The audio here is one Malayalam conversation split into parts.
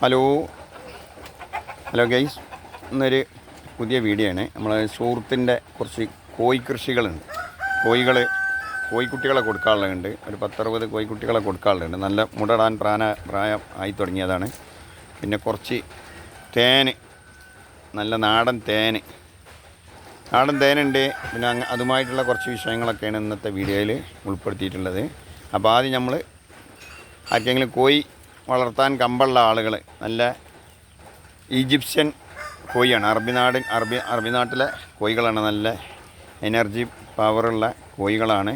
ഹലോ ഹലോ ഗൈസ്, ഇന്നൊരു പുതിയ വീഡിയോ ആണ്. നമ്മൾ സുഹൃത്തിൻ്റെ കുറച്ച് കോഴി കൃഷികളുണ്ട്. കോഴിക്കുട്ടികളെ കൊടുക്കാനുള്ളതുണ്ട്. ഒരു 10-60 കോഴിക്കുട്ടികളെ കൊടുക്കാനുള്ളതുണ്ട്. നല്ല മുടടാൻ പ്രായം ആയി തുടങ്ങിയതാണ്. പിന്നെ കുറച്ച് തേന്, നല്ല നാടൻ തേനുണ്ട്. പിന്നെ അതുമായിട്ടുള്ള കുറച്ച് വിഷയങ്ങളൊക്കെയാണ് ഇന്നത്തെ വീഡിയോയിൽ ഉൾപ്പെടുത്തിയിട്ടുള്ളത്. അപ്പോൾ ആദ്യം നമ്മൾ ആർക്കെങ്കിലും കോഴി വളർത്താൻ കമ്പുള്ള ആളുകൾ, നല്ല ഈജിപ്ഷ്യൻ കോഴിയാണ്, അറബി നാട്ടിലെ കോഴികളാണ്. നല്ല എനർജി പവറുള്ള കോഴികളാണ്.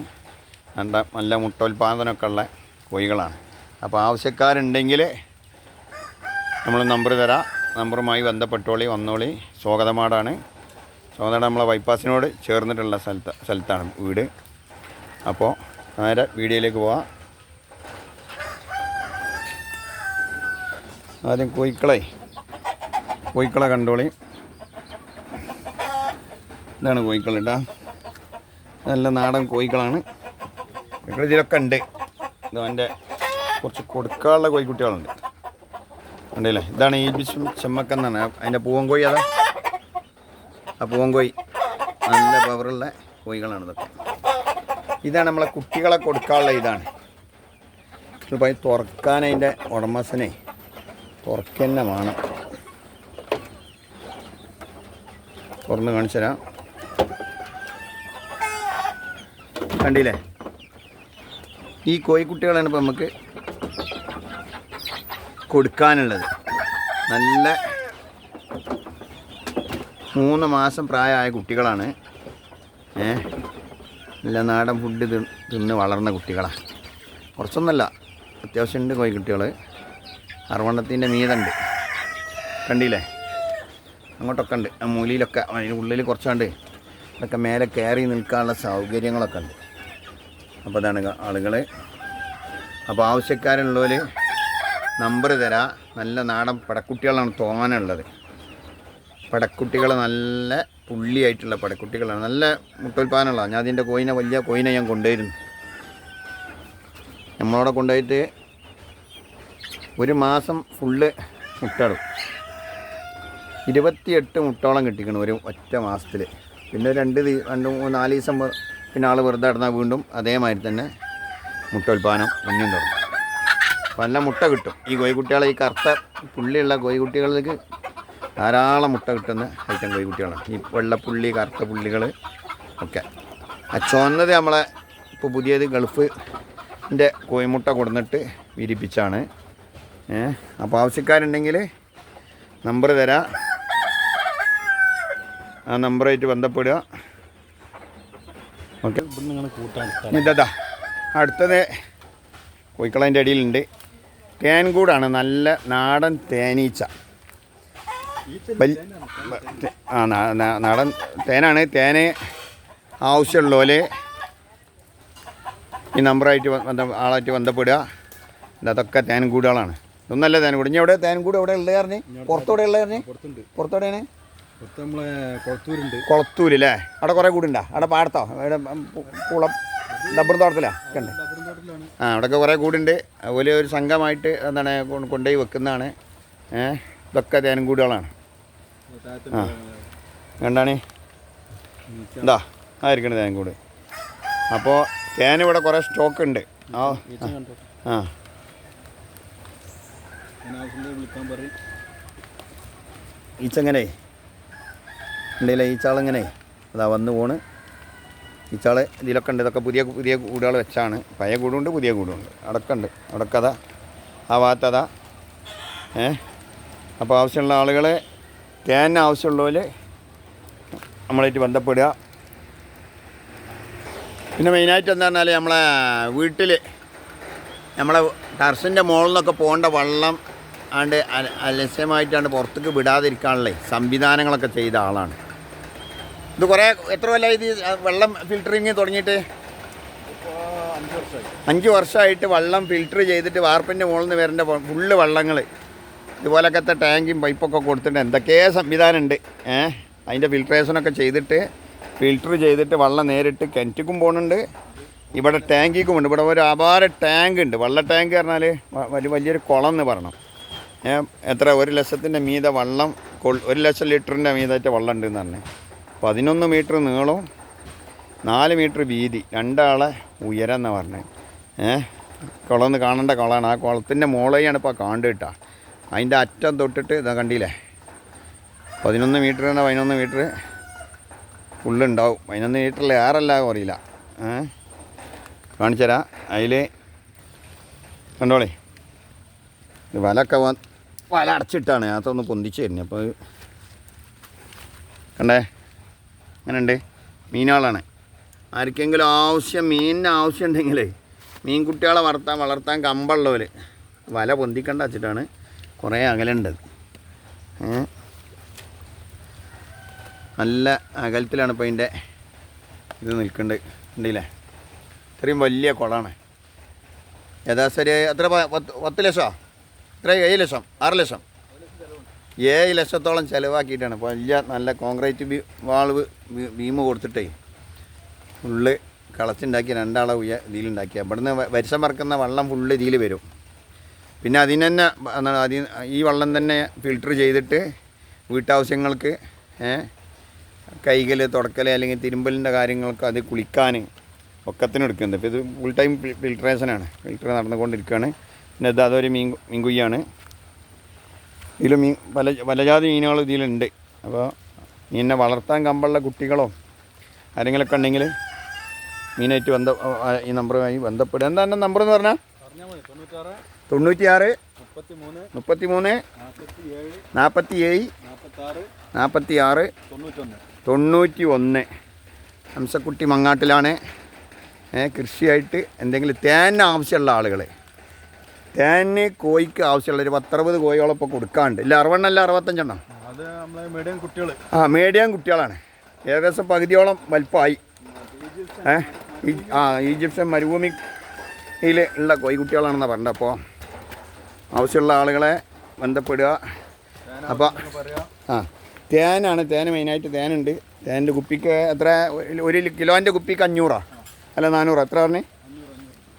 നല്ല മുട്ടോൽപാദനമൊക്കെ ഉള്ള കോഴികളാണ്. അപ്പോൾ ആവശ്യക്കാരുണ്ടെങ്കിൽ നമ്മൾ നമ്പർ തരാം. നമ്പറുമായി ബന്ധപ്പെട്ടോളി, വന്നോളി. സ്വാഗതമാടാണ്. നമ്മളെ ബൈപ്പാസിനോട് ചേർന്നിട്ടുള്ള സ്ഥലത്താണ് വീട്. അപ്പോൾ നേരെ വീഡിയോയിലേക്ക് പോവാം. ആദ്യം കോഴിക്കളെ കണ്ടോളി. ഇതാണ് കോഴിക്കൾ കേട്ടോ. നല്ല നാടൻ കോഴിക്കളാണ്. ഇതിലൊക്കെ ഉണ്ട്. ഇതവൻ്റെ കുറച്ച് കൊടുക്കാനുള്ള കോഴിക്കുട്ടികളുണ്ട്. ഉണ്ടല്ലേ? ഇതാണ് ഈജിപ്ഷ്യൻ ചെമ്മക്കെന്നാണ് അതിൻ്റെ പൂവൻ കോഴി. അതാ ആ പൂവൻ കോഴി. നല്ല പവറുള്ള കോഴികളാണ് ഇതൊക്കെ. ഇതാണ് നമ്മളെ കുട്ടികളെ കൊടുക്കാനുള്ള. ഇതാണ് ഇപ്പോൾ തുറക്കാൻ അതിൻ്റെ ഉടമസ്ഥനെ തുറക്കന്നെ വേണം. തുറന്ന് കാണിച്ചു തരാം. കണ്ടില്ലേ? ഈ കോഴിക്കുട്ടികളാണ് ഇപ്പോൾ നമുക്ക് കൊടുക്കാനുള്ളത്. നല്ല 3 മാസം പ്രായമായ കുട്ടികളാണ്. നല്ല നാടൻ ഫുഡ് തിന്ന് വളർന്ന കുട്ടികളാണ്. കുറച്ചൊന്നുമല്ല, അത്യാവശ്യമുണ്ട് കോഴിക്കുട്ടികൾ. 60 മീതുണ്ട്. കണ്ടില്ലേ? അങ്ങോട്ടൊക്കെ ഉണ്ട്. ആ മൂലയിലൊക്കെ അതിന് ഉള്ളിൽ കുറച്ചുണ്ട്. ഇതൊക്കെ മേലെ കയറി നിൽക്കാനുള്ള സൗകര്യങ്ങളൊക്കെ ഉണ്ട്. അപ്പോൾ അതാണ് ആളുകൾ. അപ്പോൾ ആവശ്യക്കാരുള്ളവർ നമ്പർ തരാം. നല്ല നാടൻ പടക്കുട്ടികളാണ് തോന്നാനുള്ളത്. പടക്കുട്ടികൾ നല്ല പുള്ളിയായിട്ടുള്ള പടക്കുട്ടികളാണ്. നല്ല മുട്ടോൽപ്പാദനമുള്ള. ഞാൻ അതിൻ്റെ വലിയ കോയിനെ ഞാൻ കൊണ്ടുവരുന്നു. നമ്മളവിടെ കൊണ്ടുപോയിട്ട് 1 മാസം ഫുള്ള് മുട്ടയിടും. 28 മുട്ടോളം കിട്ടിക്കണം ഒരു ഒറ്റ മാസത്തിൽ. പിന്നെ 2-4 ദിവസം പിന്നെ ആൾ വെറുതെ ഇടന്നാൽ വീണ്ടും അതേമാതിരി തന്നെ മുട്ടോൽപ്പാദനം മുന്നും തുടങ്ങും. നല്ല മുട്ട കിട്ടും. ഈ കോഴിക്കുട്ടികളെ, ഈ കറുത്ത പുള്ളിയുള്ള കോഴിക്കുട്ടികൾക്ക് ധാരാളം മുട്ട കിട്ടുന്ന ഐറ്റം കോഴിക്കുട്ടികളാണ്. ഈ വെള്ളപ്പുള്ളി, കറുത്ത പുള്ളികൾ ഒക്കെ. ആ ചുവന്നത് നമ്മളെ ഇപ്പോൾ പുതിയത് ഗൾഫിൻ്റെ കോഴിമുട്ട കൊടുന്നിട്ട് വിരിപ്പിച്ചാണ്. അപ്പോൾ ആവശ്യക്കാരുണ്ടെങ്കിൽ നമ്പർ തരാം. ആ നമ്പറായിട്ട് ബന്ധപ്പെടുക. ഓക്കെ. ഇതാ അടുത്തത് കോഴിക്കളതിൻ്റെ അടിയിലുണ്ട്. തേൻകൂടാണ്. നല്ല നാടൻ തേനീച്ച. നാടൻ തേനാണ്. തേന് ആവശ്യമുള്ളപോലെ ഈ നമ്പറായിട്ട് ആളായിട്ട് ബന്ധപ്പെടുക. അതൊക്കെ തേൻകൂടുകളാണ്. ഇതൊന്നല്ല തേൻകൂട്. ഇനി എവിടെ തേൻകൂട് എവിടെ ഉള്ളത് പറഞ്ഞ്? പുറത്തോടെ ഉള്ളത് പറഞ്ഞ്? പുറത്തോടെയാണ് കുളത്തൂര് അല്ലേ? അവിടെ കുറേ കൂടുണ്ടോ? അവിടെ പാടത്തോ? അവിടെ കുളം ഡബ്ബർ തോട്ടത്തിലാ ഒക്കെ ഉണ്ട്. അവിടെയൊക്കെ കുറേ കൂടുണ്ട്. അതുപോലെ ഒരു സംഘമായിട്ട് എന്താണ് കൊണ്ടുപോയി വെക്കുന്നതാണ്. ഇതൊക്കെ തേൻകൂടുകളാണ്. കണ്ടാണ് എന്താ ആയിരിക്കണം തേൻകൂട്. അപ്പോൾ തേൻ ഇവിടെ കുറേ സ്റ്റോക്ക് ഉണ്ട്. ഈച്ചങ്ങനെ ഉണ്ടല്ലേ? ഈച്ചാളെങ്ങനെ അതാ വന്ന് പോണ്. ഈച്ചാൾ ഇതിലൊക്കെ ഉണ്ട്. ഇതൊക്കെ പുതിയ കൂടുകൾ വെച്ചാണ്. പഴയ കൂടുണ്ട്, പുതിയ കൂടുണ്ട്. അടക്ക ഉണ്ട്. അടക്ക അതാ ആ ഭാഗത്തതാ. അപ്പോൾ ആവശ്യമുള്ള ആളുകൾ, തേനിന് ആവശ്യമുള്ളവർ നമ്മളായിട്ട് ബന്ധപ്പെടുക. പിന്നെ മെയിനായിട്ട് എന്താ പറഞ്ഞാൽ നമ്മളെ വീട്ടിൽ നമ്മളെ ടെറസിൻ്റെ മുകളിൽ നിന്നൊക്കെ പോകേണ്ട വെള്ളം ആണ്ട് അലസ്യമായിട്ടാണ്ട് പുറത്തേക്ക് വിടാതിരിക്കാനുള്ള സംവിധാനങ്ങളൊക്കെ ചെയ്ത ആളാണ്. ഇത് കുറേ എത്ര കൊല്ലമായി ഇത് വെള്ളം ഫിൽറ്ററിങ് തുടങ്ങിയിട്ട്? 5 വർഷമായിട്ട് വെള്ളം ഫിൽറ്റർ ചെയ്തിട്ട് വാർപ്പിൻ്റെ മുകളിൽ നിന്ന് വരേണ്ട ഫുള്ള് വെള്ളങ്ങൾ ഇതുപോലൊക്കത്തെ ടാങ്കും പൈപ്പൊക്കെ കൊടുത്തിട്ട് എന്തൊക്കെയോ സംവിധാനം ഉണ്ട്. അതിൻ്റെ ഫിൽട്രേഷനൊക്കെ ചെയ്തിട്ട് ഫിൽറ്റർ ചെയ്തിട്ട് വെള്ളം നേരിട്ട് കിണറ്റിക്കും പോകുന്നുണ്ട്. ഇവിടെ ടാങ്കിക്കുമുണ്ട്. ഇവിടെ ഒരു അപാര ടാങ്ക് ഉണ്ട്. വെള്ള ടാങ്ക് പറഞ്ഞാൽ വലിയൊരു കുളം എന്ന് പറയണം. എത്ര 1 ലക്ഷത്തിൻ്റെ മീതെ വെള്ളം 1 ലക്ഷം ലിറ്ററിൻ്റെ മീതായിട്ട് വെള്ളം ഉണ്ടെന്ന് പറഞ്ഞു. 11 മീറ്റർ നീളവും 4 മീറ്റർ വീതി, 2 ആളെ ഉയരം എന്നാണ് പറഞ്ഞത്. കുളം ഒന്ന് കാണേണ്ട കുളമാണ്. ആ കുളത്തിൻ്റെ മുകളെയാണ് ഇപ്പോൾ കാണ്ട് കിട്ടുക. അതിൻ്റെ അറ്റം തൊട്ടിട്ട് ഇതാ കണ്ടില്ലേ, 11 മീറ്റർ തന്നെ 11 മീറ്റർ ഫുള്ളുണ്ടാവും. 11 മീറ്ററിൽ ഏറല്ല അറിയില്ല. കാണിച്ചു തരാം. അതിൽ കണ്ടോളേ, ഇത് വലയൊക്കെ വല അടച്ചിട്ടാണ് അതൊന്ന് പൊന്തിച്ച് തരുന്നത്. അപ്പോൾ കണ്ടേ അങ്ങനെ ഉണ്ട്. മീനുകളാണ്. ആർക്കെങ്കിലും മീനിന് ആവശ്യം ഉണ്ടെങ്കിൽ മീൻകുട്ടികളെ വളർത്താൻ കമ്പുള്ളവർ വല പൊന്തിക്കണ്ട വെച്ചിട്ടാണ് കുറേ അകലുണ്ടത്. നല്ല അകലത്തിലാണ് ഇപ്പോൾ അതിൻ്റെ ഇത് നിൽക്കേണ്ടത്. ഉണ്ടല്ലേ, ഇത്രയും വലിയ കുളമാണ്. ഏകദേശം എത്ര 10 ലക്ഷമോ എത്ര 7 ലക്ഷം 6 ലക്ഷം 7 ലക്ഷത്തോളം ചിലവാക്കിയിട്ടാണ് വലിയ നല്ല കോൺക്രീറ്റ് ബീം കൊടുത്തിട്ടേ ഫുള്ള് കളച്ചുണ്ടാക്കി 2 ആളെ ഇതിലുണ്ടാക്കി. ഇവിടുന്ന് വരിസം പറക്കുന്ന വെള്ളം ഫുള്ള് ഇതിൽ വരും. പിന്നെ അതിന് തന്നെ ഈ വെള്ളം തന്നെ ഫിൽട്ടർ ചെയ്തിട്ട് വീട്ടാവശ്യങ്ങൾക്ക് കൈകൾ തുടക്കൽ അല്ലെങ്കിൽ തിരുമ്പലിൻ്റെ കാര്യങ്ങൾക്ക് അത് കുളിക്കാൻ ഒക്കത്തിനും എടുക്കുന്നത്. ഇപ്പോൾ ഇത് ഫുൾ ടൈം ഫിൽട്രേഷനാണ്, ഫിൽട്ടർ നടന്നുകൊണ്ടിരിക്കുകയാണ്. പിന്നെ അതൊരു മീൻകുയ്യാണ്. ഇതിൽ പലജാതി മീനുകൾ ഇതിലുണ്ട്. അപ്പോൾ മീനിനെ വളർത്താൻ കമ്പുള്ള കുട്ടികളോ ആരെങ്കിലുമൊക്കെ ഉണ്ടെങ്കിൽ മീനായിട്ട് ഈ നമ്പറുമായി ബന്ധപ്പെടുക. എന്താ എൻ്റെ നമ്പർ എന്ന് പറഞ്ഞാൽ 96 33 47 46 91. ഹംസക്കുട്ടി മങ്ങാട്ടിലാണ്. കൃഷിയായിട്ട് എന്തെങ്കിലും തേനിന് ആവശ്യമുള്ള ആളുകൾ, തേന് കോഴിക്ക് ആവശ്യമുള്ള ഒരു 10-60 കോഴികളെ ഇപ്പോൾ കൊടുക്കാണ്ട്. ഇല്ല 60 അല്ല 65 മീഡിയം കുട്ടികളാണ്. ഏകദേശം പകുതിയോളം വലിപ്പമായി. ഈജിപ്ഷ്യൻ മരുഭൂമിയിൽ ഉള്ള കോഴിക്കുട്ടികളാണെന്നാണ് പറഞ്ഞത്. അപ്പോൾ ആവശ്യമുള്ള ആളുകളെ ബന്ധപ്പെടുക. അപ്പോൾ തേനാണ്, തേന് മെയിനായിട്ട് തേനുണ്ട്. തേനിൻ്റെ കുപ്പിക്ക് എത്ര 1 കിലോൻ്റെ കുപ്പിക്ക് 500 അല്ല 400 എത്ര പറഞ്ഞ്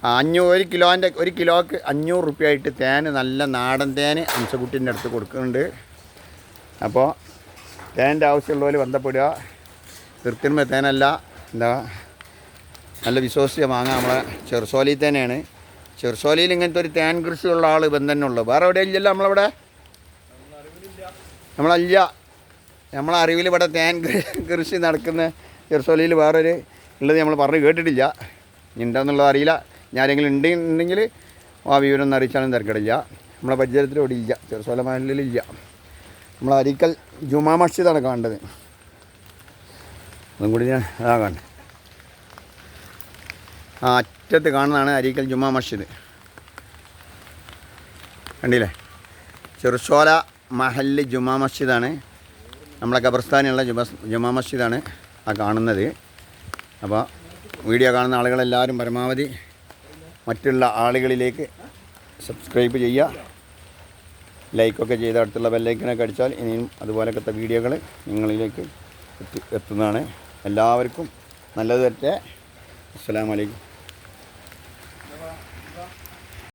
500 1 കിലോക്ക് 500 റുപ്യ തേന്, നല്ല നാടൻ തേന് ഹംസക്കുട്ടീൻ്റെ അടുത്ത് കൊടുക്കുന്നുണ്ട്. അപ്പോൾ തേൻ്റെ ആവശ്യമുള്ളവർ ബന്ധപ്പെടുക. കൃത്രിമ തേനല്ല, എന്താ നല്ല വിശ്വസിച്ച് വാങ്ങാം. നമ്മളെ ചെറുസോലയിൽ തന്നെയാണ്. ചെറുസോലയിൽ ഇങ്ങനത്തെ ഒരു തേൻ കൃഷിയുള്ള ആൾ തന്നെ ഉള്ളു. വേറെ എവിടെ ഇല്ലല്ലോ നമ്മളവിടെ, നമ്മളെ അറിവിൽ ഇവിടെ തേൻ കൃഷി നടക്കുന്ന ചെറുസോലയിൽ വേറൊരു ഉള്ളത് നമ്മൾ പറഞ്ഞ് കേട്ടിട്ടില്ല. ഉണ്ടോയെന്നുള്ളത് അറിയില്ല. ഞാരെങ്കിലും ഉണ്ടെങ്കിൽ ആ വിവരം ഒന്ന് അറിയിച്ചാലും തിരക്കിടില്ല. നമ്മളെ പരിചയത്തിലൂടെ ഇല്ല, ചെറുസോല മഹലിലില്ല. നമ്മൾ അരീക്കൽ ജുമാ മസ്ജിദാണ് കാണേണ്ടത്. അതും കൂടി ഞാൻ അതാ കാണുന്നത്. ആ അറ്റത്ത് കാണുന്നതാണ് അരീക്കൽ ജുമാ മസ്ജിദ്. കണ്ടില്ലേ, ചെറുസോല മഹല്ല് ജുമാ മസ്ജിദാണ്. നമ്മളെ ഖബർസ്ഥാനുള്ള ജുമാ മസ്ജിദാണ് ആ കാണുന്നത്. അപ്പോൾ വീഡിയോ കാണുന്ന ആളുകളെല്ലാവരും പരമാവധി മറ്റുള്ള ആളുകളിലേക്ക് സബ്സ്ക്രൈബ് ചെയ്യുക, ലൈക്കൊക്കെ ചെയ്ത് അടുത്തുള്ള ബെല്ലൈക്കനൊക്കെ അടിച്ചാൽ ഇനിയും അതുപോലത്തെ വീഡിയോകൾ നിങ്ങളിലേക്ക് എത്തുന്നതാണ്. എല്ലാവർക്കും നല്ലത് വരട്ടെ. അസ്സലാമു അലൈക്കും.